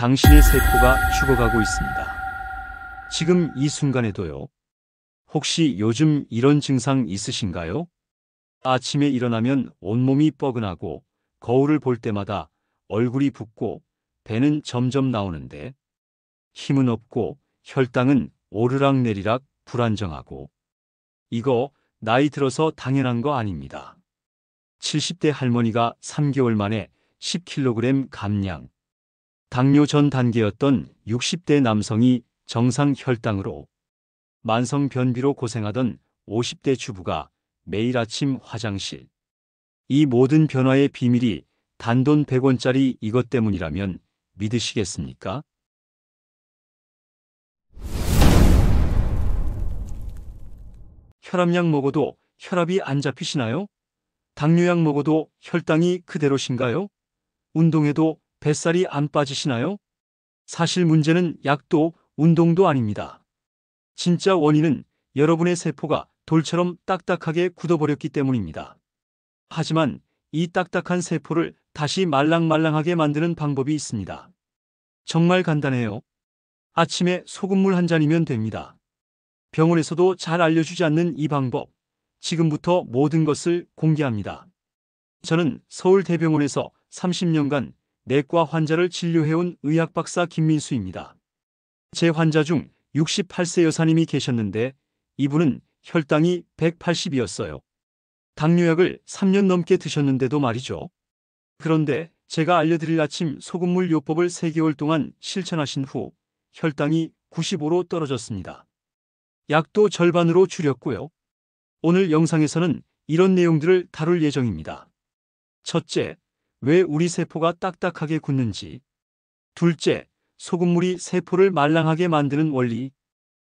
당신의 세포가 죽어가고 있습니다. 지금 이 순간에도요. 혹시 요즘 이런 증상 있으신가요? 아침에 일어나면 온몸이 뻐근하고 거울을 볼 때마다 얼굴이 붓고 배는 점점 나오는데 힘은 없고 혈당은 오르락내리락 불안정하고 이거 나이 들어서 당연한 거 아닙니다. 70대 할머니가 3개월 만에 10kg 감량, 당뇨 전 단계였던 60대 남성이 정상 혈당으로, 만성 변비로 고생하던 50대 주부가 매일 아침 화장실. 이 모든 변화의 비밀이 단돈 100원짜리 이것 때문이라면 믿으시겠습니까? 혈압약 먹어도 혈압이 안 잡히시나요? 당뇨약 먹어도 혈당이 그대로신가요? 운동해도 뱃살이 안 빠지시나요? 사실 문제는 약도 운동도 아닙니다. 진짜 원인은 여러분의 세포가 돌처럼 딱딱하게 굳어버렸기 때문입니다. 하지만 이 딱딱한 세포를 다시 말랑말랑하게 만드는 방법이 있습니다. 정말 간단해요. 아침에 소금물 한 잔이면 됩니다. 병원에서도 잘 알려주지 않는 이 방법, 지금부터 모든 것을 공개합니다. 저는 서울대병원에서 30년간 내과 환자를 진료해온 의학박사 김민수입니다. 제 환자 중 68세 여사님이 계셨는데 이분은 혈당이 180이었어요. 당뇨약을 3년 넘게 드셨는데도 말이죠. 그런데 제가 알려드릴 아침 소금물 요법을 3개월 동안 실천하신 후 혈당이 95로 떨어졌습니다. 약도 절반으로 줄였고요. 오늘 영상에서는 이런 내용들을 다룰 예정입니다. 첫째, 왜 우리 세포가 딱딱하게 굳는지. 둘째, 소금물이 세포를 말랑하게 만드는 원리.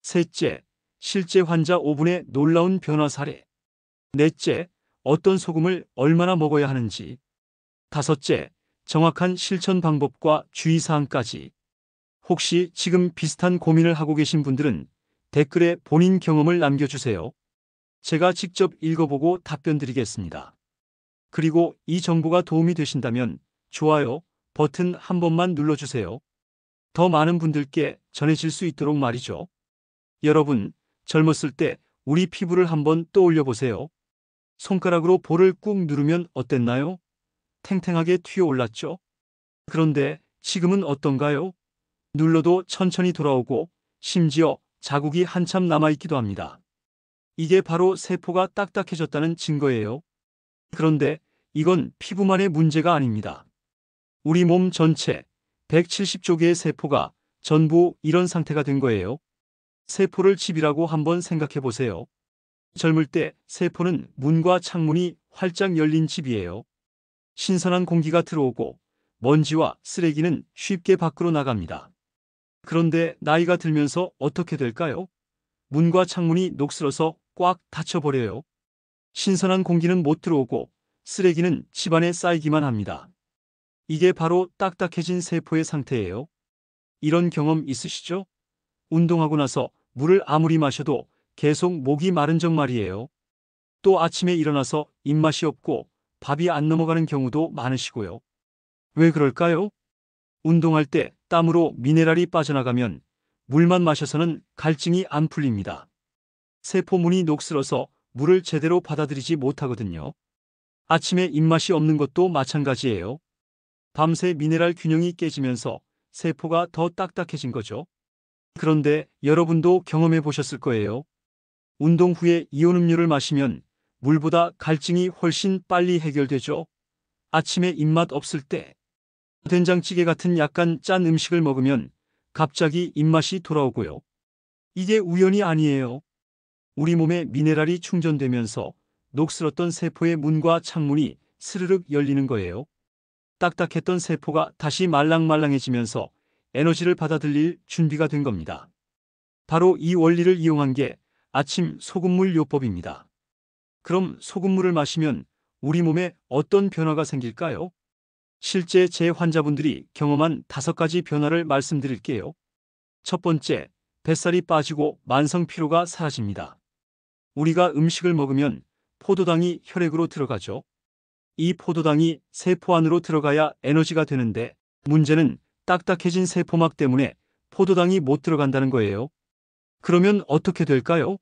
셋째, 실제 환자 5분의 놀라운 변화 사례. 넷째, 어떤 소금을 얼마나 먹어야 하는지. 다섯째, 정확한 실천 방법과 주의사항까지. 혹시 지금 비슷한 고민을 하고 계신 분들은 댓글에 본인 경험을 남겨주세요. 제가 직접 읽어보고 답변 드리겠습니다. 그리고 이 정보가 도움이 되신다면 좋아요 버튼 한 번만 눌러주세요. 더 많은 분들께 전해질 수 있도록 말이죠. 여러분, 젊었을 때 우리 피부를 한번 떠올려 보세요. 손가락으로 볼을 꾹 누르면 어땠나요? 탱탱하게 튀어올랐죠? 그런데 지금은 어떤가요? 눌러도 천천히 돌아오고 심지어 자국이 한참 남아있기도 합니다. 이게 바로 세포가 딱딱해졌다는 증거예요. 그런데 이건 피부만의 문제가 아닙니다. 우리 몸 전체 170조 개의 세포가 전부 이런 상태가 된 거예요. 세포를 집이라고 한번 생각해 보세요. 젊을 때 세포는 문과 창문이 활짝 열린 집이에요. 신선한 공기가 들어오고 먼지와 쓰레기는 쉽게 밖으로 나갑니다. 그런데 나이가 들면서 어떻게 될까요? 문과 창문이 녹슬어서 꽉 닫혀버려요. 신선한 공기는 못 들어오고 쓰레기는 집안에 쌓이기만 합니다. 이게 바로 딱딱해진 세포의 상태예요. 이런 경험 있으시죠? 운동하고 나서 물을 아무리 마셔도 계속 목이 마른 적 말이에요. 또 아침에 일어나서 입맛이 없고 밥이 안 넘어가는 경우도 많으시고요. 왜 그럴까요? 운동할 때 땀으로 미네랄이 빠져나가면 물만 마셔서는 갈증이 안 풀립니다. 세포문이 녹슬어서 물을 제대로 받아들이지 못하거든요. 아침에 입맛이 없는 것도 마찬가지예요. 밤새 미네랄 균형이 깨지면서 세포가 더 딱딱해진 거죠. 그런데 여러분도 경험해 보셨을 거예요. 운동 후에 이온 음료를 마시면 물보다 갈증이 훨씬 빨리 해결되죠. 아침에 입맛 없을 때 된장찌개 같은 약간 짠 음식을 먹으면 갑자기 입맛이 돌아오고요. 이게 우연이 아니에요. 우리 몸에 미네랄이 충전되면서 녹슬었던 세포의 문과 창문이 스르륵 열리는 거예요. 딱딱했던 세포가 다시 말랑말랑해지면서 에너지를 받아들일 준비가 된 겁니다. 바로 이 원리를 이용한 게 아침 소금물 요법입니다. 그럼 소금물을 마시면 우리 몸에 어떤 변화가 생길까요? 실제 제 환자분들이 경험한 5가지 변화를 말씀드릴게요. 첫 번째, 뱃살이 빠지고 만성 피로가 사라집니다. 우리가 음식을 먹으면 포도당이 혈액으로 들어가죠. 이 포도당이 세포 안으로 들어가야 에너지가 되는데 문제는 딱딱해진 세포막 때문에 포도당이 못 들어간다는 거예요. 그러면 어떻게 될까요?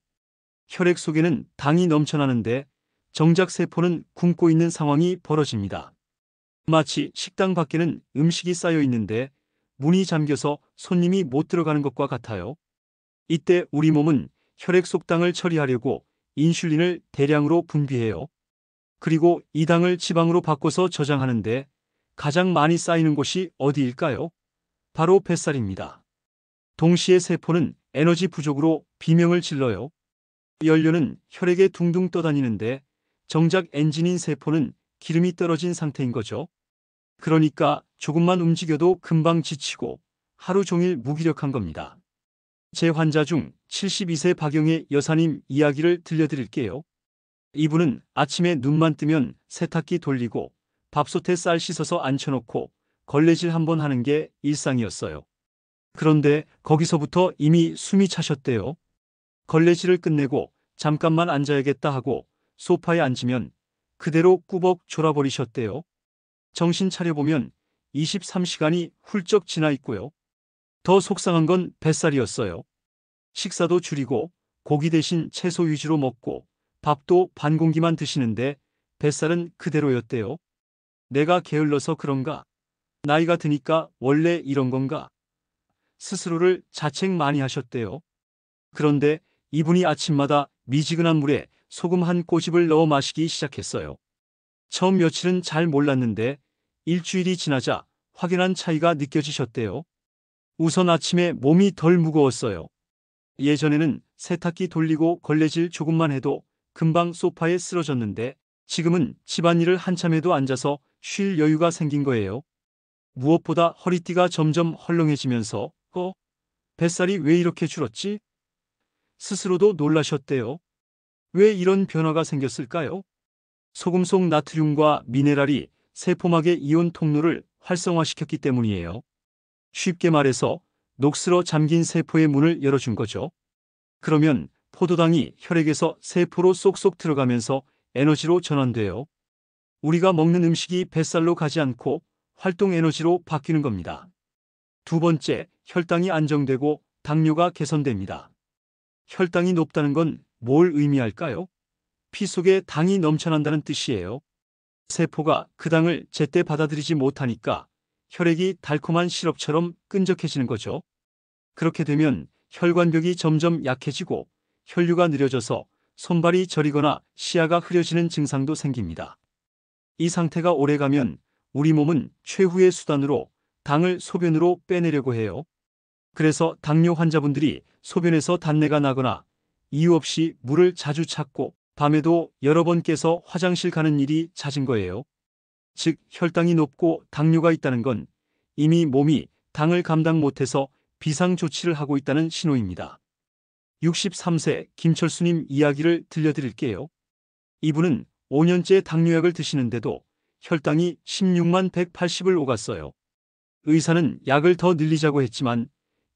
혈액 속에는 당이 넘쳐나는데 정작 세포는 굶고 있는 상황이 벌어집니다. 마치 식당 밖에는 음식이 쌓여 있는데 문이 잠겨서 손님이 못 들어가는 것과 같아요. 이때 우리 몸은 혈액 속 당을 처리하려고 인슐린을 대량으로 분비해요. 그리고 이 당을 지방으로 바꿔서 저장하는데 가장 많이 쌓이는 곳이 어디일까요? 바로 뱃살입니다. 동시에 세포는 에너지 부족으로 비명을 질러요. 연료는 혈액에 둥둥 떠다니는데 정작 엔진인 세포는 기름이 떨어진 상태인 거죠. 그러니까 조금만 움직여도 금방 지치고 하루 종일 무기력한 겁니다. 제 환자 중 72세 박영애 여사님 이야기를 들려드릴게요. 이분은 아침에 눈만 뜨면 세탁기 돌리고 밥솥에 쌀 씻어서 앉혀놓고 걸레질 한번 하는 게 일상이었어요. 그런데 거기서부터 이미 숨이 차셨대요. 걸레질을 끝내고 잠깐만 앉아야겠다 하고 소파에 앉으면 그대로 꾸벅 졸아버리셨대요. 정신 차려보면 23시간이 훌쩍 지나 있고요. 더 속상한 건 뱃살이었어요. 식사도 줄이고 고기 대신 채소 위주로 먹고 밥도 반 공기만 드시는데 뱃살은 그대로였대요. 내가 게을러서 그런가? 나이가 드니까 원래 이런 건가? 스스로를 자책 많이 하셨대요. 그런데 이분이 아침마다 미지근한 물에 소금 한 꼬집을 넣어 마시기 시작했어요. 처음 며칠은 잘 몰랐는데 일주일이 지나자 확연한 차이가 느껴지셨대요. 우선 아침에 몸이 덜 무거웠어요. 예전에는 세탁기 돌리고 걸레질 조금만 해도 금방 소파에 쓰러졌는데 지금은 집안일을 한참 해도 앉아서 쉴 여유가 생긴 거예요. 무엇보다 허리띠가 점점 헐렁해지면서 뱃살이 왜 이렇게 줄었지? 스스로도 놀라셨대요. 왜 이런 변화가 생겼을까요? 소금 속 나트륨과 미네랄이 세포막의 이온 통로를 활성화시켰기 때문이에요. 쉽게 말해서 녹슬어 잠긴 세포의 문을 열어준 거죠. 그러면 포도당이 혈액에서 세포로 쏙쏙 들어가면서 에너지로 전환돼요. 우리가 먹는 음식이 뱃살로 가지 않고 활동 에너지로 바뀌는 겁니다. 두 번째, 혈당이 안정되고 당뇨가 개선됩니다. 혈당이 높다는 건 뭘 의미할까요? 피 속에 당이 넘쳐난다는 뜻이에요. 세포가 그 당을 제때 받아들이지 못하니까 혈액이 달콤한 시럽처럼 끈적해지는 거죠. 그렇게 되면 혈관벽이 점점 약해지고 혈류가 느려져서 손발이 저리거나 시야가 흐려지는 증상도 생깁니다. 이 상태가 오래가면 우리 몸은 최후의 수단으로 당을 소변으로 빼내려고 해요. 그래서 당뇨 환자분들이 소변에서 단내가 나거나 이유 없이 물을 자주 찾고 밤에도 여러 번 깨서 화장실 가는 일이 잦은 거예요. 즉, 혈당이 높고 당뇨가 있다는 건 이미 몸이 당을 감당 못해서 비상조치를 하고 있다는 신호입니다. 63세 김철수님 이야기를 들려드릴게요. 이분은 5년째 당뇨약을 드시는데도 혈당이 16만 180을 오갔어요. 의사는 약을 더 늘리자고 했지만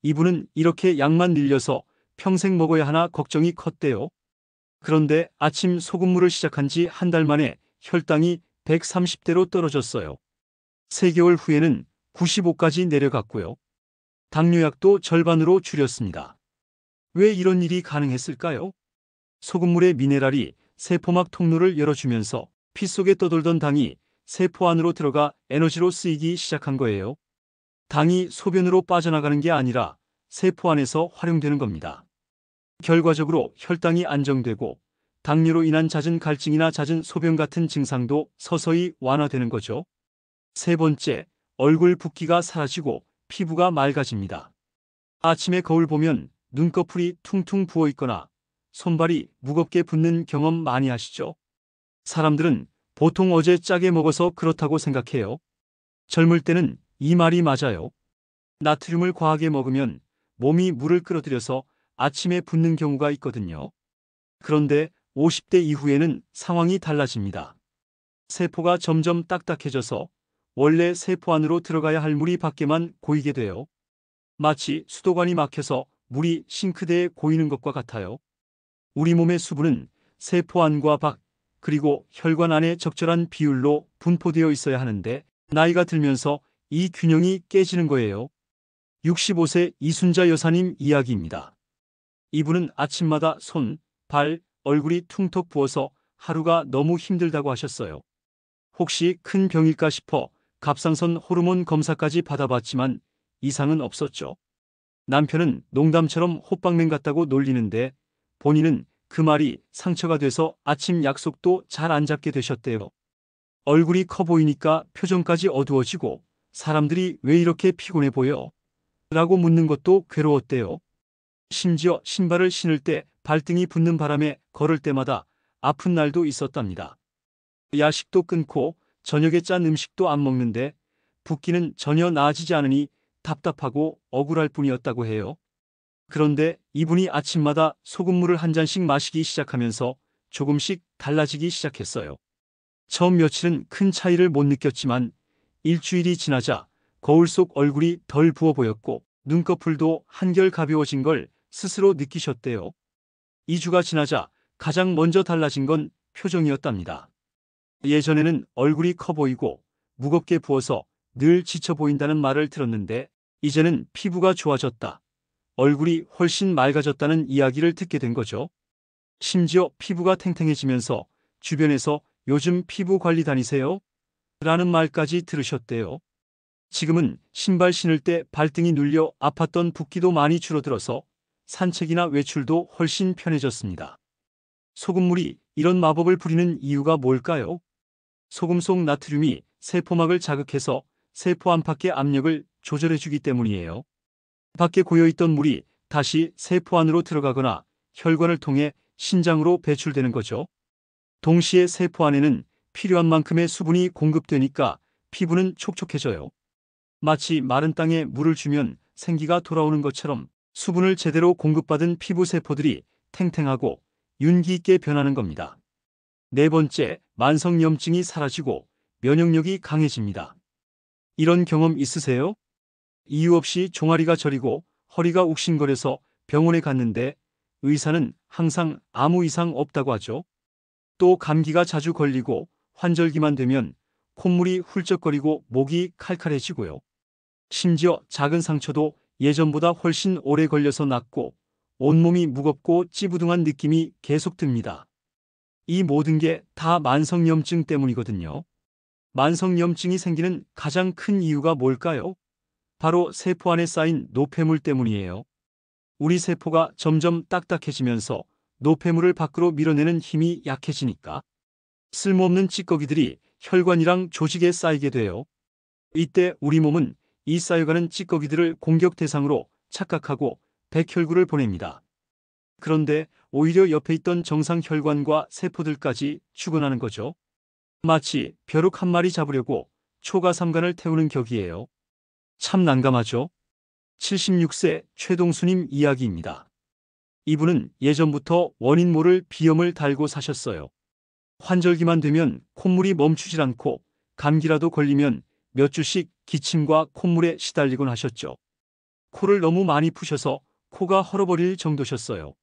이분은 이렇게 약만 늘려서 평생 먹어야 하나 걱정이 컸대요. 그런데 아침 소금물을 시작한 지 한 달 만에 혈당이 130대로 떨어졌어요. 3개월 후에는 95까지 내려갔고요. 당뇨약도 절반으로 줄였습니다. 왜 이런 일이 가능했을까요? 소금물의 미네랄이 세포막 통로를 열어주면서 피 속에 떠돌던 당이 세포 안으로 들어가 에너지로 쓰이기 시작한 거예요. 당이 소변으로 빠져나가는 게 아니라 세포 안에서 활용되는 겁니다. 결과적으로 혈당이 안정되고 당뇨로 인한 잦은 갈증이나 잦은 소변 같은 증상도 서서히 완화되는 거죠. 세 번째, 얼굴 붓기가 사라지고 피부가 맑아집니다. 아침에 거울 보면 눈꺼풀이 퉁퉁 부어 있거나 손발이 무겁게 붓는 경험 많이 하시죠? 사람들은 보통 어제 짜게 먹어서 그렇다고 생각해요. 젊을 때는 이 말이 맞아요. 나트륨을 과하게 먹으면 몸이 물을 끌어들여서 아침에 붓는 경우가 있거든요. 그런데 50대 이후에는 상황이 달라집니다. 세포가 점점 딱딱해져서 원래 세포 안으로 들어가야 할 물이 밖에만 고이게 돼요. 마치 수도관이 막혀서 물이 싱크대에 고이는 것과 같아요. 우리 몸의 수분은 세포 안과 밖, 그리고 혈관 안에 적절한 비율로 분포되어 있어야 하는데 나이가 들면서 이 균형이 깨지는 거예요. 65세 이순자 여사님 이야기입니다. 이분은 아침마다 손, 발, 얼굴이 퉁톡 부어서 하루가 너무 힘들다고 하셨어요. 혹시 큰 병일까 싶어 갑상선 호르몬 검사까지 받아봤지만 이상은 없었죠. 남편은 농담처럼 호빵맨 같다고 놀리는데 본인은 그 말이 상처가 돼서 아침 약속도 잘 안 잡게 되셨대요. 얼굴이 커 보이니까 표정까지 어두워지고 사람들이 왜 이렇게 피곤해 보여? 라고 묻는 것도 괴로웠대요. 심지어 신발을 신을 때 발등이 붓는 바람에 걸을 때마다 아픈 날도 있었답니다. 야식도 끊고 저녁에 짠 음식도 안 먹는데 붓기는 전혀 나아지지 않으니 답답하고 억울할 뿐이었다고 해요. 그런데 이분이 아침마다 소금물을 한 잔씩 마시기 시작하면서 조금씩 달라지기 시작했어요. 처음 며칠은 큰 차이를 못 느꼈지만 일주일이 지나자 거울 속 얼굴이 덜 부어 보였고 눈꺼풀도 한결 가벼워진 걸 스스로 느끼셨대요. 2주가 지나자 가장 먼저 달라진 건 표정이었답니다. 예전에는 얼굴이 커 보이고 무겁게 부어서 늘 지쳐 보인다는 말을 들었는데 이제는 피부가 좋아졌다, 얼굴이 훨씬 맑아졌다는 이야기를 듣게 된 거죠. 심지어 피부가 탱탱해지면서 주변에서 요즘 피부 관리 다니세요? 라는 말까지 들으셨대요. 지금은 신발 신을 때 발등이 눌려 아팠던 붓기도 많이 줄어들어서 산책이나 외출도 훨씬 편해졌습니다. 소금물이 이런 마법을 부리는 이유가 뭘까요? 소금 속 나트륨이 세포막을 자극해서 세포 안팎의 압력을 조절해주기 때문이에요. 밖에 고여있던 물이 다시 세포 안으로 들어가거나 혈관을 통해 신장으로 배출되는 거죠. 동시에 세포 안에는 필요한 만큼의 수분이 공급되니까 피부는 촉촉해져요. 마치 마른 땅에 물을 주면 생기가 돌아오는 것처럼 수분을 제대로 공급받은 피부 세포들이 탱탱하고 윤기 있게 변하는 겁니다. 네 번째, 만성염증이 사라지고 면역력이 강해집니다. 이런 경험 있으세요? 이유 없이 종아리가 저리고 허리가 욱신거려서 병원에 갔는데 의사는 항상 아무 이상 없다고 하죠. 또 감기가 자주 걸리고 환절기만 되면 콧물이 훌쩍거리고 목이 칼칼해지고요. 심지어 작은 상처도 예전보다 훨씬 오래 걸려서 낫고 온몸이 무겁고 찌부둥한 느낌이 계속 듭니다. 이 모든 게 다 만성염증 때문이거든요. 만성염증이 생기는 가장 큰 이유가 뭘까요? 바로 세포 안에 쌓인 노폐물 때문이에요. 우리 세포가 점점 딱딱해지면서 노폐물을 밖으로 밀어내는 힘이 약해지니까 쓸모없는 찌꺼기들이 혈관이랑 조직에 쌓이게 돼요. 이때 우리 몸은 이 쌓여가는 찌꺼기들을 공격 대상으로 착각하고 백혈구를 보냅니다. 그런데 오히려 옆에 있던 정상 혈관과 세포들까지 죽어나는 거죠. 마치 벼룩 한 마리 잡으려고 초가삼간을 태우는 격이에요. 참 난감하죠? 76세 최동수님 이야기입니다. 이분은 예전부터 원인 모를 비염을 달고 사셨어요. 환절기만 되면 콧물이 멈추질 않고 감기라도 걸리면 몇 주씩 기침과 콧물에 시달리곤 하셨죠. 코를 너무 많이 푸셔서 코가 헐어버릴 정도셨어요.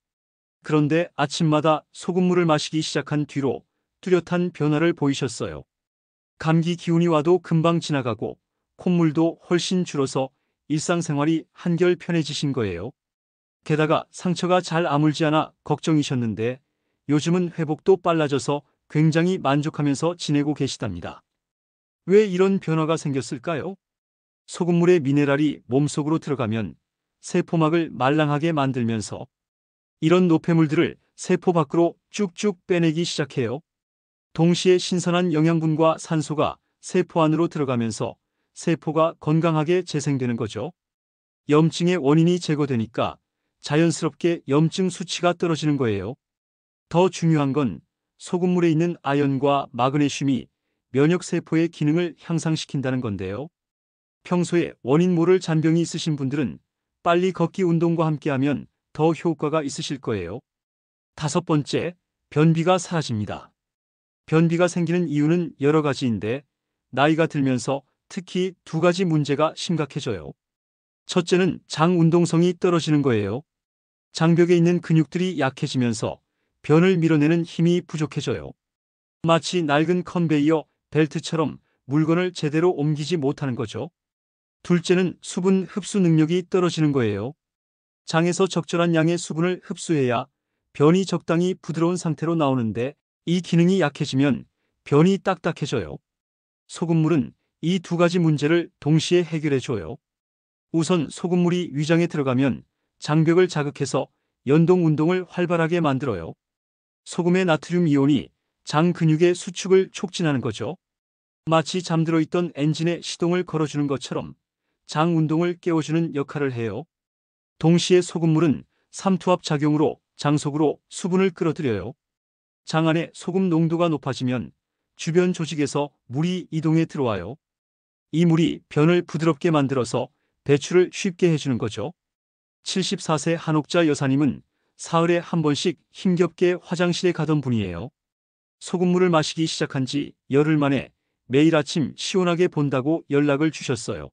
그런데 아침마다 소금물을 마시기 시작한 뒤로 뚜렷한 변화를 보이셨어요. 감기 기운이 와도 금방 지나가고 콧물도 훨씬 줄어서 일상생활이 한결 편해지신 거예요. 게다가 상처가 잘 아물지 않아 걱정이셨는데 요즘은 회복도 빨라져서 굉장히 만족하면서 지내고 계시답니다. 왜 이런 변화가 생겼을까요? 소금물의 미네랄이 몸속으로 들어가면 세포막을 말랑하게 만들면서 이런 노폐물들을 세포 밖으로 쭉쭉 빼내기 시작해요. 동시에 신선한 영양분과 산소가 세포 안으로 들어가면서 세포가 건강하게 재생되는 거죠. 염증의 원인이 제거되니까 자연스럽게 염증 수치가 떨어지는 거예요. 더 중요한 건 소금물에 있는 아연과 마그네슘이 면역세포의 기능을 향상시킨다는 건데요. 평소에 원인 모를 잔병이 있으신 분들은 빨리 걷기 운동과 함께하면 더 효과가 있으실 거예요. 다섯 번째, 변비가 사라집니다. 변비가 생기는 이유는 여러 가지인데 나이가 들면서 특히 두 가지 문제가 심각해져요. 첫째는 장 운동성이 떨어지는 거예요. 장벽에 있는 근육들이 약해지면서 변을 밀어내는 힘이 부족해져요. 마치 낡은 컨베이어 벨트처럼 물건을 제대로 옮기지 못하는 거죠. 둘째는 수분 흡수 능력이 떨어지는 거예요. 장에서 적절한 양의 수분을 흡수해야 변이 적당히 부드러운 상태로 나오는데 이 기능이 약해지면 변이 딱딱해져요. 소금물은 이 두 가지 문제를 동시에 해결해줘요. 우선 소금물이 위장에 들어가면 장벽을 자극해서 연동 운동을 활발하게 만들어요. 소금의 나트륨 이온이 장 근육의 수축을 촉진하는 거죠. 마치 잠들어 있던 엔진의 시동을 걸어주는 것처럼 장 운동을 깨워주는 역할을 해요. 동시에 소금물은 삼투압 작용으로 장 속으로 수분을 끌어들여요. 장 안에 소금 농도가 높아지면 주변 조직에서 물이 이동해 들어와요. 이 물이 변을 부드럽게 만들어서 배출을 쉽게 해주는 거죠. 74세 한옥자 여사님은 사흘에 한 번씩 힘겹게 화장실에 가던 분이에요. 소금물을 마시기 시작한 지 열흘 만에 매일 아침 시원하게 본다고 연락을 주셨어요.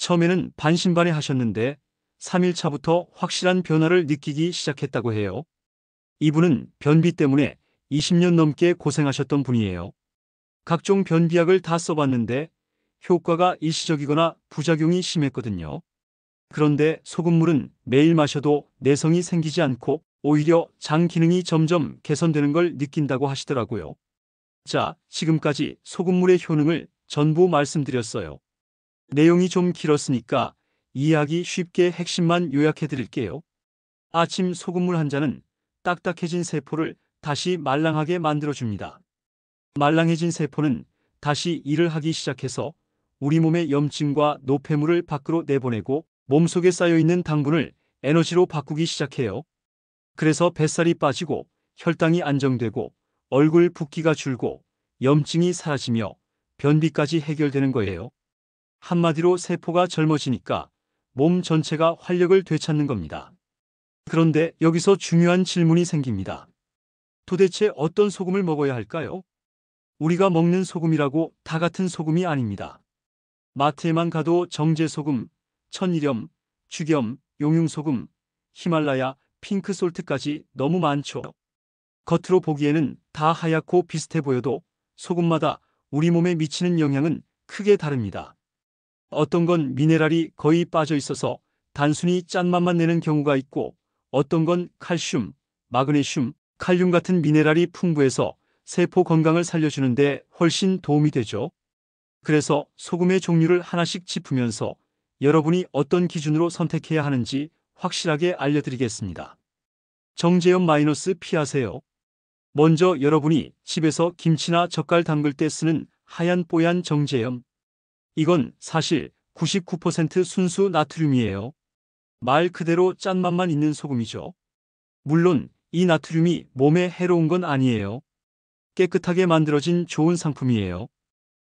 처음에는 반신반의 하셨는데 3일 차부터 확실한 변화를 느끼기 시작했다고 해요. 이분은 변비 때문에 20년 넘게 고생하셨던 분이에요. 각종 변비약을 다 써봤는데 효과가 일시적이거나 부작용이 심했거든요. 그런데 소금물은 매일 마셔도 내성이 생기지 않고 오히려 장 기능이 점점 개선되는 걸 느낀다고 하시더라고요. 자, 지금까지 소금물의 효능을 전부 말씀드렸어요. 내용이 좀 길었으니까 이해하기 쉽게 핵심만 요약해 드릴게요. 아침 소금물 한 잔은 딱딱해진 세포를 다시 말랑하게 만들어줍니다. 말랑해진 세포는 다시 일을 하기 시작해서 우리 몸의 염증과 노폐물을 밖으로 내보내고 몸속에 쌓여있는 당분을 에너지로 바꾸기 시작해요. 그래서 뱃살이 빠지고 혈당이 안정되고 얼굴 붓기가 줄고 염증이 사라지며 변비까지 해결되는 거예요. 한마디로 세포가 젊어지니까 몸 전체가 활력을 되찾는 겁니다. 그런데 여기서 중요한 질문이 생깁니다. 도대체 어떤 소금을 먹어야 할까요? 우리가 먹는 소금이라고 다 같은 소금이 아닙니다. 마트에만 가도 정제소금, 천일염, 죽염, 용융소금, 히말라야, 핑크솔트까지 너무 많죠. 겉으로 보기에는 다 하얗고 비슷해 보여도 소금마다 우리 몸에 미치는 영향은 크게 다릅니다. 어떤 건 미네랄이 거의 빠져 있어서 단순히 짠맛만 내는 경우가 있고 어떤 건 칼슘, 마그네슘, 칼륨 같은 미네랄이 풍부해서 세포 건강을 살려주는데 훨씬 도움이 되죠. 그래서 소금의 종류를 하나씩 짚으면서 여러분이 어떤 기준으로 선택해야 하는지 확실하게 알려드리겠습니다. 정제염 마이너스 피하세요. 먼저 여러분이 집에서 김치나 젓갈 담글 때 쓰는 하얀 뽀얀 정제염. 이건 사실 99% 순수 나트륨이에요. 말 그대로 짠맛만 있는 소금이죠. 물론 이 나트륨이 몸에 해로운 건 아니에요. 깨끗하게 만들어진 좋은 상품이에요.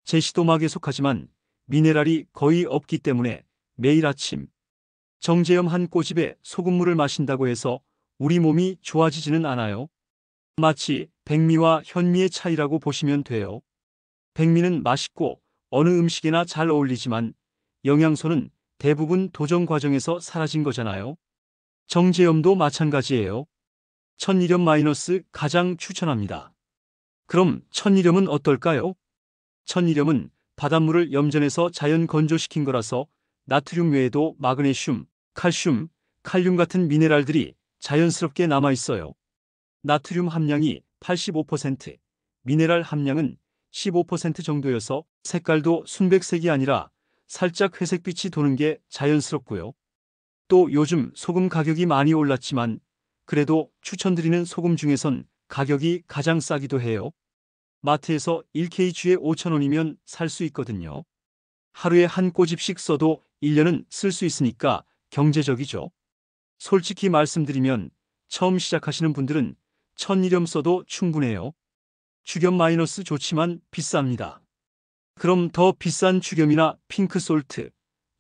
제시도막에 속하지만 미네랄이 거의 없기 때문에 매일 아침 정제염 한 꼬집에 소금물을 마신다고 해서 우리 몸이 좋아지지는 않아요. 마치 백미와 현미의 차이라고 보시면 돼요. 백미는 맛있고 어느 음식에나 잘 어울리지만 영양소는 대부분 도정 과정에서 사라진 거잖아요. 정제염도 마찬가지예요. 천일염 마이너스 가장 추천합니다. 그럼 천일염은 어떨까요? 천일염은 바닷물을 염전해서 자연 건조시킨 거라서 나트륨 외에도 마그네슘, 칼슘, 칼륨 같은 미네랄들이 자연스럽게 남아 있어요. 나트륨 함량이 85%, 미네랄 함량은 15% 정도여서 색깔도 순백색이 아니라 살짝 회색빛이 도는 게 자연스럽고요. 또 요즘 소금 가격이 많이 올랐지만 그래도 추천드리는 소금 중에선 가격이 가장 싸기도 해요. 마트에서 1kg에 5,000원이면 살 수 있거든요. 하루에 한 꼬집씩 써도 1년은 쓸 수 있으니까 경제적이죠. 솔직히 말씀드리면 처음 시작하시는 분들은 천일염 써도 충분해요. 죽염 마이너스 좋지만 비쌉니다. 그럼 더 비싼 죽염이나 핑크솔트,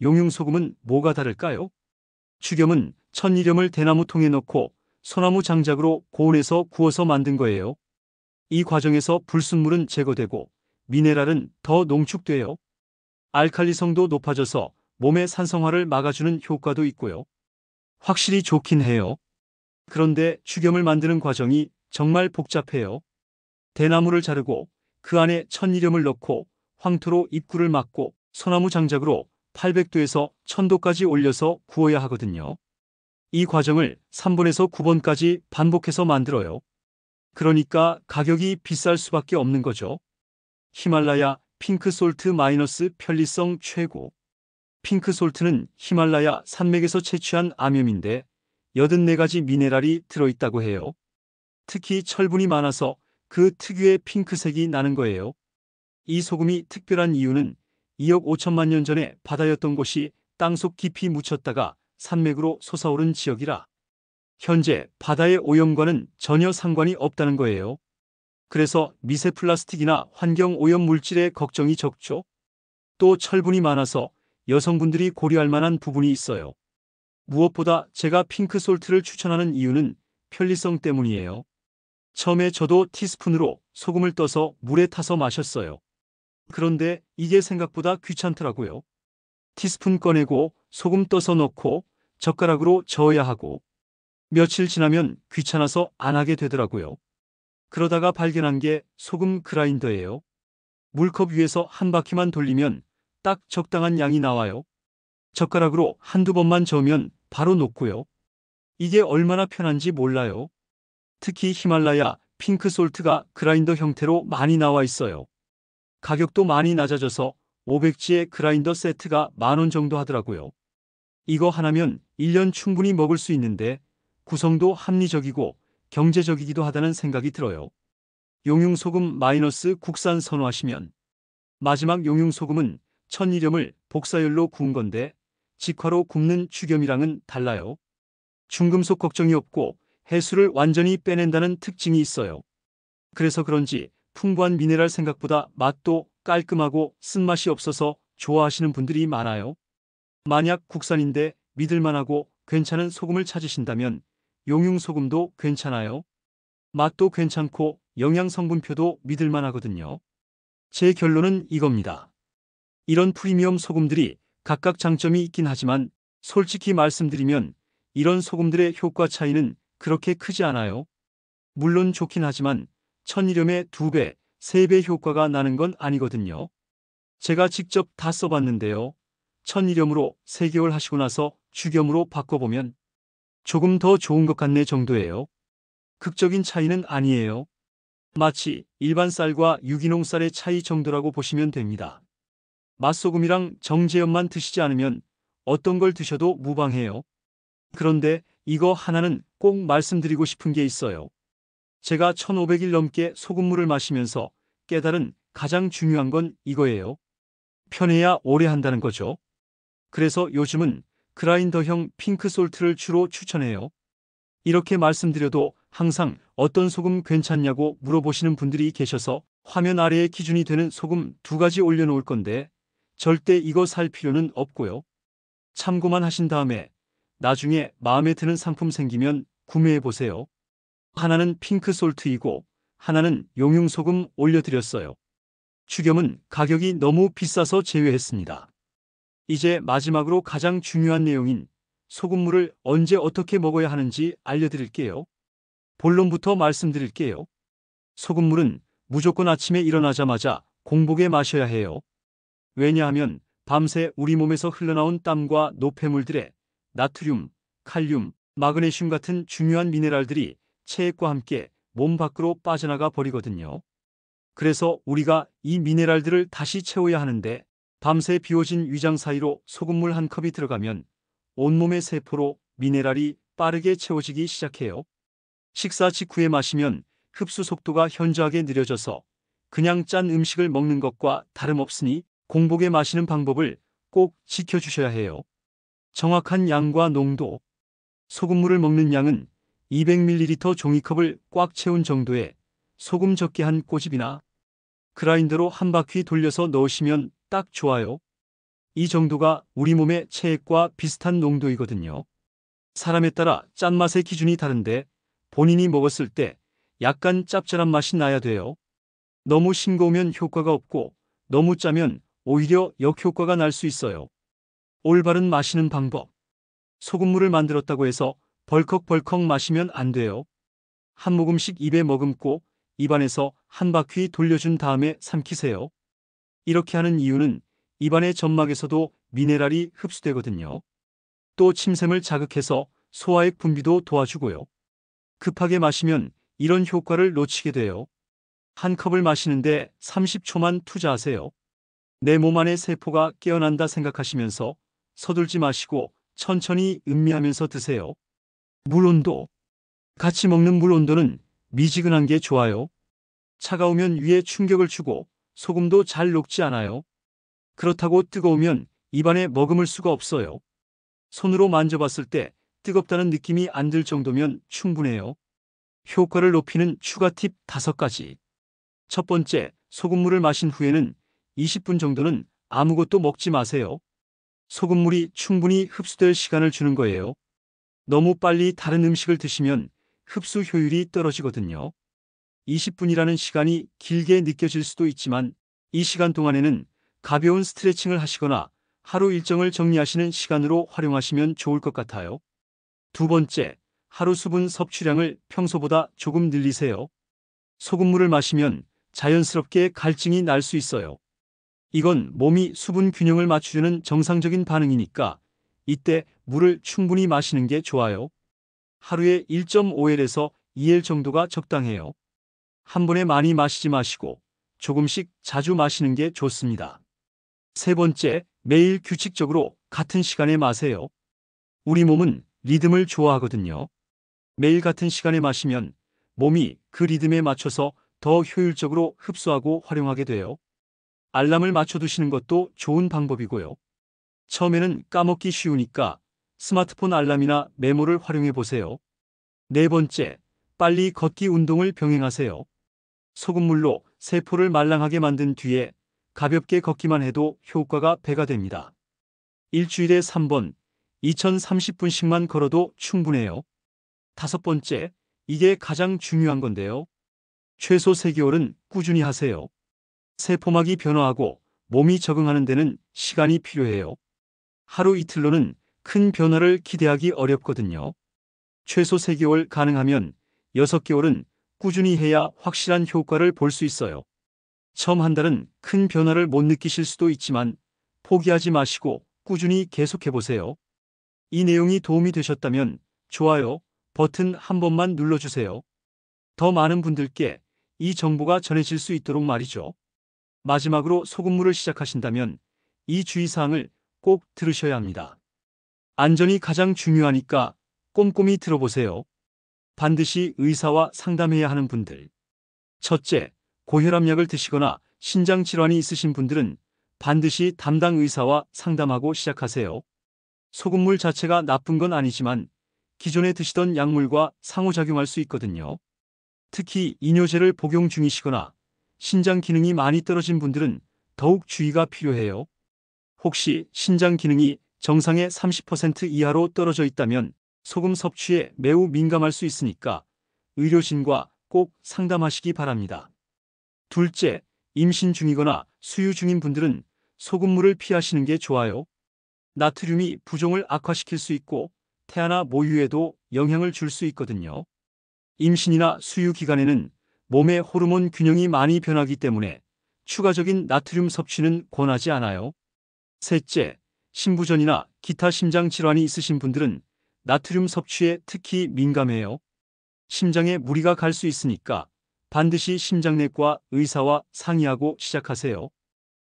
용융소금은 뭐가 다를까요? 죽염은 천일염을 대나무통에 넣고 소나무 장작으로 고온에서 구워서 만든 거예요. 이 과정에서 불순물은 제거되고 미네랄은 더 농축돼요. 알칼리성도 높아져서 몸의 산성화를 막아주는 효과도 있고요. 확실히 좋긴 해요. 그런데 죽염을 만드는 과정이 정말 복잡해요. 대나무를 자르고 그 안에 천일염을 넣고 황토로 입구를 막고 소나무 장작으로 800도에서 1000도까지 올려서 구워야 하거든요. 이 과정을 3번에서 9번까지 반복해서 만들어요. 그러니까 가격이 비쌀 수밖에 없는 거죠. 히말라야 핑크솔트 마이너스 편리성 최고. 핑크솔트는 히말라야 산맥에서 채취한 암염인데 84가지 미네랄이 들어있다고 해요. 특히 철분이 많아서 그 특유의 핑크색이 나는 거예요. 이 소금이 특별한 이유는 2억 5천만 년 전에 바다였던 곳이 땅속 깊이 묻혔다가 산맥으로 솟아오른 지역이라 현재 바다의 오염과는 전혀 상관이 없다는 거예요. 그래서 미세 플라스틱이나 환경 오염 물질의 걱정이 적죠. 또 철분이 많아서 여성분들이 고려할 만한 부분이 있어요. 무엇보다 제가 핑크솔트를 추천하는 이유는 편리성 때문이에요. 처음에 저도 티스푼으로 소금을 떠서 물에 타서 마셨어요. 그런데 이게 생각보다 귀찮더라고요. 티스푼 꺼내고 소금 떠서 넣고 젓가락으로 저어야 하고 며칠 지나면 귀찮아서 안 하게 되더라고요. 그러다가 발견한 게 소금 그라인더예요. 물컵 위에서 한 바퀴만 돌리면 딱 적당한 양이 나와요. 젓가락으로 한두 번만 저으면 바로 녹고요. 이게 얼마나 편한지 몰라요. 특히 히말라야 핑크솔트가 그라인더 형태로 많이 나와 있어요. 가격도 많이 낮아져서 500지의 그라인더 세트가 10,000원 정도 하더라고요. 이거 하나면 1년 충분히 먹을 수 있는데 구성도 합리적이고 경제적이기도 하다는 생각이 들어요. 용융소금 마이너스 국산 선호하시면 마지막 용융소금은 천일염을 복사열로 구운 건데 직화로 굽는 죽염이랑은 달라요. 중금속 걱정이 없고 해수를 완전히 빼낸다는 특징이 있어요. 그래서 그런지 풍부한 미네랄 생각보다 맛도 깔끔하고 쓴맛이 없어서 좋아하시는 분들이 많아요. 만약 국산인데 믿을만하고 괜찮은 소금을 찾으신다면 용융소금도 괜찮아요. 맛도 괜찮고 영양성분표도 믿을만하거든요. 제 결론은 이겁니다. 이런 프리미엄 소금들이 각각 장점이 있긴 하지만 솔직히 말씀드리면 이런 소금들의 효과 차이는 그렇게 크지 않아요. 물론 좋긴 하지만 천일염의 2배, 3배 효과가 나는 건 아니거든요. 제가 직접 다 써봤는데요. 천일염으로 3개월 하시고 나서 죽염으로 바꿔보면 조금 더 좋은 것 같네 정도예요. 극적인 차이는 아니에요. 마치 일반 쌀과 유기농 쌀의 차이 정도라고 보시면 됩니다. 맛소금이랑 정제염만 드시지 않으면 어떤 걸 드셔도 무방해요. 그런데 이거 하나는 꼭 말씀드리고 싶은 게 있어요. 제가 1500일 넘게 소금물을 마시면서 깨달은 가장 중요한 건 이거예요. 편해야 오래 한다는 거죠. 그래서 요즘은 그라인더형 핑크솔트를 주로 추천해요. 이렇게 말씀드려도 항상 어떤 소금 괜찮냐고 물어보시는 분들이 계셔서 화면 아래에 기준이 되는 소금 2가지 올려놓을 건데 절대 이거 살 필요는 없고요. 참고만 하신 다음에 나중에 마음에 드는 상품 생기면 구매해보세요. 하나는 핑크솔트이고 하나는 용융소금 올려드렸어요. 죽염은 가격이 너무 비싸서 제외했습니다. 이제 마지막으로 가장 중요한 내용인 소금물을 언제 어떻게 먹어야 하는지 알려드릴게요. 본론부터 말씀드릴게요. 소금물은 무조건 아침에 일어나자마자 공복에 마셔야 해요. 왜냐하면 밤새 우리 몸에서 흘러나온 땀과 노폐물들의 나트륨, 칼륨, 마그네슘 같은 중요한 미네랄들이 체액과 함께 몸 밖으로 빠져나가 버리거든요. 그래서 우리가 이 미네랄들을 다시 채워야 하는데 밤새 비워진 위장 사이로 소금물 한 컵이 들어가면 온몸의 세포로 미네랄이 빠르게 채워지기 시작해요. 식사 직후에 마시면 흡수 속도가 현저하게 느려져서 그냥 짠 음식을 먹는 것과 다름없으니 공복에 마시는 방법을 꼭 지켜주셔야 해요. 정확한 양과 농도. 소금물을 먹는 양은 200ml 종이컵을 꽉 채운 정도의 소금 적게 한 꼬집이나 그라인더로 한 바퀴 돌려서 넣으시면 딱 좋아요. 이 정도가 우리 몸의 체액과 비슷한 농도이거든요. 사람에 따라 짠맛의 기준이 다른데 본인이 먹었을 때 약간 짭짤한 맛이 나야 돼요. 너무 싱거우면 효과가 없고 너무 짜면 오히려 역효과가 날 수 있어요. 올바른 마시는 방법. 소금물을 만들었다고 해서 벌컥벌컥 마시면 안 돼요. 한 모금씩 입에 머금고 입안에서 한 바퀴 돌려준 다음에 삼키세요. 이렇게 하는 이유는 입안의 점막에서도 미네랄이 흡수되거든요. 또 침샘을 자극해서 소화액 분비도 도와주고요. 급하게 마시면 이런 효과를 놓치게 돼요. 한 컵을 마시는데 30초만 투자하세요. 내 몸 안의 세포가 깨어난다 생각하시면서 서둘지 마시고 천천히 음미하면서 드세요. 물 온도. 같이 먹는 물 온도는 미지근한 게 좋아요. 차가우면 위에 충격을 주고 소금도 잘 녹지 않아요. 그렇다고 뜨거우면 입안에 머금을 수가 없어요. 손으로 만져봤을 때 뜨겁다는 느낌이 안 들 정도면 충분해요. 효과를 높이는 추가 팁 5가지. 첫 번째, 소금물을 마신 후에는 20분 정도는 아무것도 먹지 마세요. 소금물이 충분히 흡수될 시간을 주는 거예요. 너무 빨리 다른 음식을 드시면 흡수 효율이 떨어지거든요. 20분이라는 시간이 길게 느껴질 수도 있지만 이 시간 동안에는 가벼운 스트레칭을 하시거나 하루 일정을 정리하시는 시간으로 활용하시면 좋을 것 같아요. 두 번째, 하루 수분 섭취량을 평소보다 조금 늘리세요. 소금물을 마시면 자연스럽게 갈증이 날 수 있어요. 이건 몸이 수분 균형을 맞추려는 정상적인 반응이니까 이때 물을 충분히 마시는 게 좋아요. 하루에 1.5L에서 2L 정도가 적당해요. 한 번에 많이 마시지 마시고 조금씩 자주 마시는 게 좋습니다. 세 번째, 매일 규칙적으로 같은 시간에 마세요. 우리 몸은 리듬을 좋아하거든요. 매일 같은 시간에 마시면 몸이 그 리듬에 맞춰서 더 효율적으로 흡수하고 활용하게 돼요. 알람을 맞춰두시는 것도 좋은 방법이고요. 처음에는 까먹기 쉬우니까 스마트폰 알람이나 메모를 활용해 보세요. 네 번째, 빨리 걷기 운동을 병행하세요. 소금물로 세포를 말랑하게 만든 뒤에 가볍게 걷기만 해도 효과가 배가 됩니다. 일주일에 3번, 2030분씩만 걸어도 충분해요. 다섯 번째, 이게 가장 중요한 건데요. 최소 3개월은 꾸준히 하세요. 세포막이 변화하고 몸이 적응하는 데는 시간이 필요해요. 하루 이틀로는 큰 변화를 기대하기 어렵거든요. 최소 3개월, 가능하면 6개월은 꾸준히 해야 확실한 효과를 볼 수 있어요. 처음 한 달은 큰 변화를 못 느끼실 수도 있지만 포기하지 마시고 꾸준히 계속해 보세요. 이 내용이 도움이 되셨다면 좋아요 버튼 한 번만 눌러주세요. 더 많은 분들께 이 정보가 전해질 수 있도록 말이죠. 마지막으로 소금물을 시작하신다면 이 주의사항을 꼭 들으셔야 합니다. 안전이 가장 중요하니까 꼼꼼히 들어보세요. 반드시 의사와 상담해야 하는 분들. 첫째, 고혈압약을 드시거나 신장 질환이 있으신 분들은 반드시 담당 의사와 상담하고 시작하세요. 소금물 자체가 나쁜 건 아니지만 기존에 드시던 약물과 상호작용할 수 있거든요. 특히 이뇨제를 복용 중이시거나 신장 기능이 많이 떨어진 분들은 더욱 주의가 필요해요. 혹시 신장 기능이 정상의 30% 이하로 떨어져 있다면 소금 섭취에 매우 민감할 수 있으니까 의료진과 꼭 상담하시기 바랍니다. 둘째, 임신 중이거나 수유 중인 분들은 소금물을 피하시는 게 좋아요. 나트륨이 부종을 악화시킬 수 있고 태아나 모유에도 영향을 줄 수 있거든요. 임신이나 수유 기간에는 몸의 호르몬 균형이 많이 변하기 때문에 추가적인 나트륨 섭취는 권하지 않아요. 셋째, 신부전이나 기타 심장 질환이 있으신 분들은 나트륨 섭취에 특히 민감해요. 심장에 무리가 갈 수 있으니까 반드시 심장내과 의사와 상의하고 시작하세요.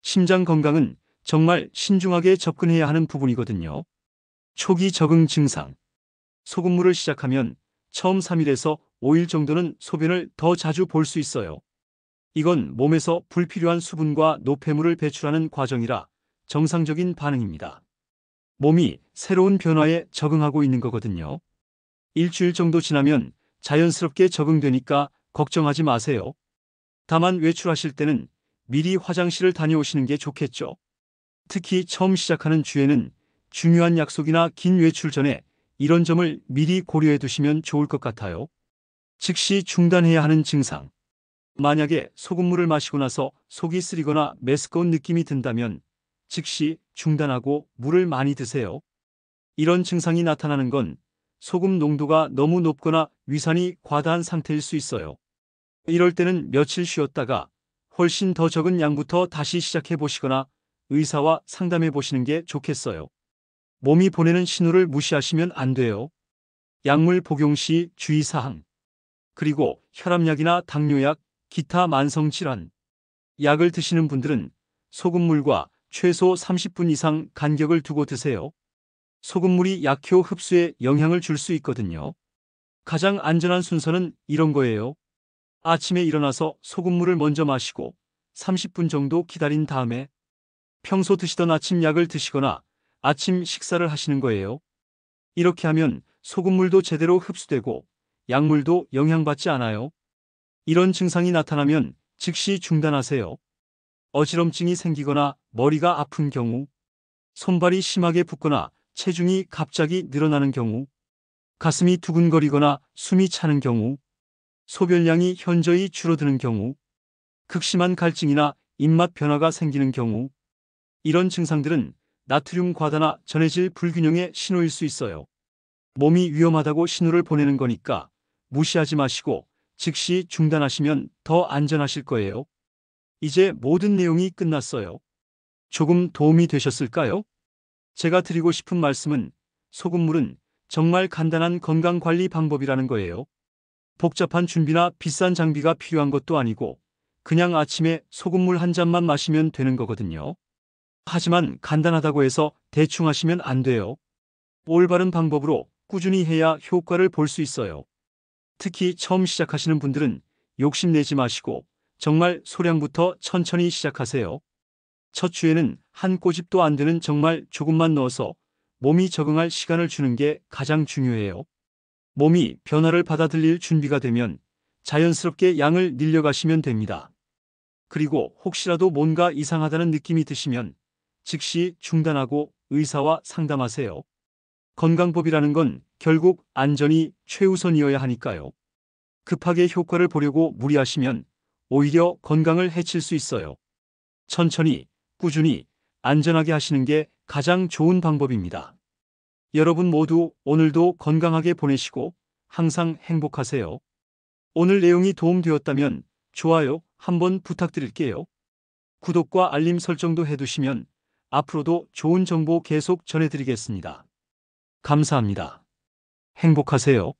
심장 건강은 정말 신중하게 접근해야 하는 부분이거든요. 초기 적응 증상. 소금물을 시작하면 처음 3일에서 5일 정도는 소변을 더 자주 볼 수 있어요. 이건 몸에서 불필요한 수분과 노폐물을 배출하는 과정이라 정상적인 반응입니다. 몸이 새로운 변화에 적응하고 있는 거거든요. 일주일 정도 지나면 자연스럽게 적응되니까 걱정하지 마세요. 다만 외출하실 때는 미리 화장실을 다녀오시는 게 좋겠죠. 특히 처음 시작하는 주에는 중요한 약속이나 긴 외출 전에 이런 점을 미리 고려해 두시면 좋을 것 같아요. 즉시 중단해야 하는 증상. 만약에 소금물을 마시고 나서 속이 쓰리거나 메스꺼운 느낌이 든다면 즉시 중단하고 물을 많이 드세요. 이런 증상이 나타나는 건 소금 농도가 너무 높거나 위산이 과다한 상태일 수 있어요. 이럴 때는 며칠 쉬었다가 훨씬 더 적은 양부터 다시 시작해 보시거나 의사와 상담해 보시는 게 좋겠어요. 몸이 보내는 신호를 무시하시면 안 돼요. 약물 복용 시 주의사항. 그리고 혈압약이나 당뇨약, 기타 만성질환. 약을 드시는 분들은 소금물과 최소 30분 이상 간격을 두고 드세요. 소금물이 약효 흡수에 영향을 줄 수 있거든요. 가장 안전한 순서는 이런 거예요. 아침에 일어나서 소금물을 먼저 마시고 30분 정도 기다린 다음에 평소 드시던 아침 약을 드시거나 아침 식사를 하시는 거예요. 이렇게 하면 소금물도 제대로 흡수되고 약물도 영향받지 않아요. 이런 증상이 나타나면 즉시 중단하세요. 어지럼증이 생기거나 머리가 아픈 경우, 손발이 심하게 붓거나 체중이 갑자기 늘어나는 경우, 가슴이 두근거리거나 숨이 차는 경우, 소변량이 현저히 줄어드는 경우, 극심한 갈증이나 입맛 변화가 생기는 경우, 이런 증상들은 나트륨 과다나 전해질 불균형의 신호일 수 있어요. 몸이 위험하다고 신호를 보내는 거니까 무시하지 마시고 즉시 중단하시면 더 안전하실 거예요. 이제 모든 내용이 끝났어요. 조금 도움이 되셨을까요? 제가 드리고 싶은 말씀은 소금물은 정말 간단한 건강관리 방법이라는 거예요. 복잡한 준비나 비싼 장비가 필요한 것도 아니고 그냥 아침에 소금물 한 잔만 마시면 되는 거거든요. 하지만 간단하다고 해서 대충 하시면 안 돼요. 올바른 방법으로 꾸준히 해야 효과를 볼 수 있어요. 특히 처음 시작하시는 분들은 욕심내지 마시고 정말 소량부터 천천히 시작하세요. 첫 주에는 한 꼬집도 안 되는 정말 조금만 넣어서 몸이 적응할 시간을 주는 게 가장 중요해요. 몸이 변화를 받아들일 준비가 되면 자연스럽게 양을 늘려가시면 됩니다. 그리고 혹시라도 뭔가 이상하다는 느낌이 드시면 즉시 중단하고 의사와 상담하세요. 건강법이라는 건 결국 안전이 최우선이어야 하니까요. 급하게 효과를 보려고 무리하시면 오히려 건강을 해칠 수 있어요. 천천히, 꾸준히, 안전하게 하시는 게 가장 좋은 방법입니다. 여러분 모두 오늘도 건강하게 보내시고 항상 행복하세요. 오늘 내용이 도움되었다면 좋아요 한번 부탁드릴게요. 구독과 알림 설정도 해두시면 앞으로도 좋은 정보 계속 전해드리겠습니다. 감사합니다. 행복하세요.